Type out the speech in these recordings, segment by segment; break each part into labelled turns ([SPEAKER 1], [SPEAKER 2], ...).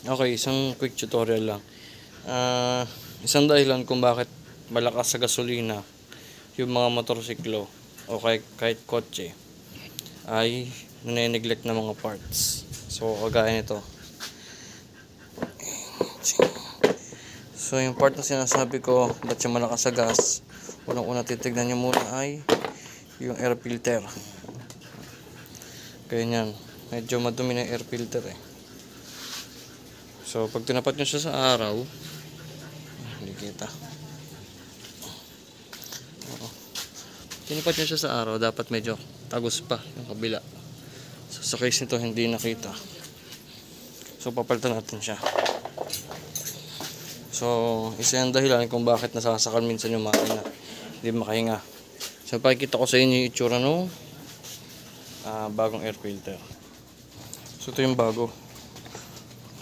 [SPEAKER 1] Okay, isang quick tutorial lang. Isang dahilan kung bakit malakas sa gasolina yung mga motorsiklo o kahit kotse ay nane-neglect na mga parts. So, kagaya nito. So, yung part na sinasabi ko, ba't yung malakas sa gas, unang-una titignan nyo muna ay yung air filter. Ganyan. Medyo madumi na air filter eh. So, pag tinapat nyo siya sa araw, hindi kita. Tinapat nyo siya sa araw, dapat medyo tagos pa yung kabila. So, sa case nito, hindi nakita. So, papalitan natin siya. So, isa yung dahilan kung bakit nasasakal minsan yung makina. Hindi makahinga. So, pakikita ko sa inyo yung itsura nung bagong air filter. So, ito yung bago.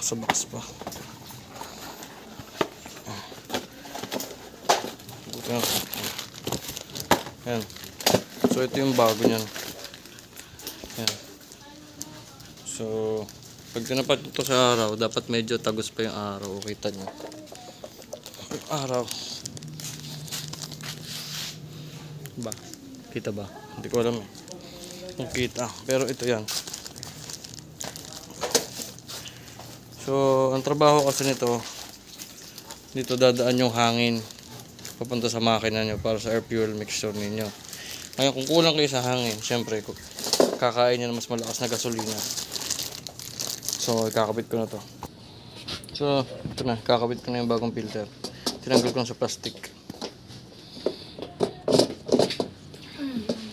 [SPEAKER 1] Sa box pa. Ayan. So, ito yung bago nyan. Ayan. So, pag tinapat ito sa araw, dapat medyo tagos pa yung araw. Kita nyo. Yung araw. Ba? Kita ba? Hindi ko alam eh. Kung kita. Pero ito yan. So, ang trabaho kasi nito, dito dadaan yung hangin papunta sa makina nyo para sa air fuel mixture ninyo. Ngayon, kung kulang kayo sa hangin, syempre, kakain nyo na mas malakas na gasolina. So, ikakabit ko na to. So, ito na. Kakabit ko na yung bagong filter. Tinanggal ko na sa plastic.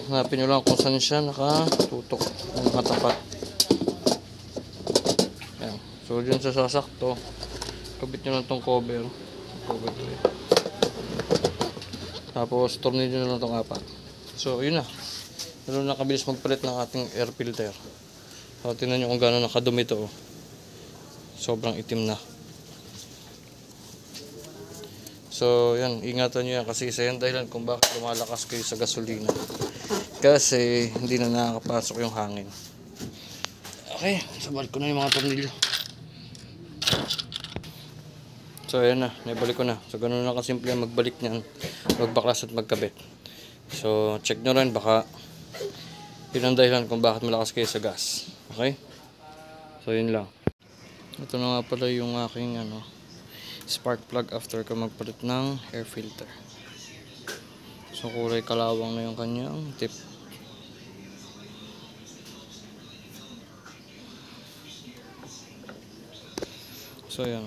[SPEAKER 1] Hanapin nyo lang kung saan siya nakatutok, nakatapat. Ayan. So, dyan sa sasakto, kabit nyo lang itong cover. Cover to eh. Tapos, tornilyo nyo lang itong apat. So, yun na. Lalo nakabilis magpalit ng ating air filter. So, tingnan nyo kung gano'n nakadumi ito. Sobrang itim na. So, yan. Ingatan nyo yan kasi isa yan dahilan kung bakit lumalakas kayo sa gasolina. Kasi, hindi na nakakapasok yung hangin. Okay. Sabal ko na yung mga tornilyo. So, ayan na. Naibalik ko na. So, gano'n na kasimple magbalik niyan. Magbaklas at magkabit. So, check nyo rin. Baka yun ang dahilan kung bakit malakas kayo sa gas. Okay? So, yun lang. Ito na nga pala yung aking spark plug after ko magpalit ng air filter. So, kulay kalawang na yung kanyang tip. So, yan.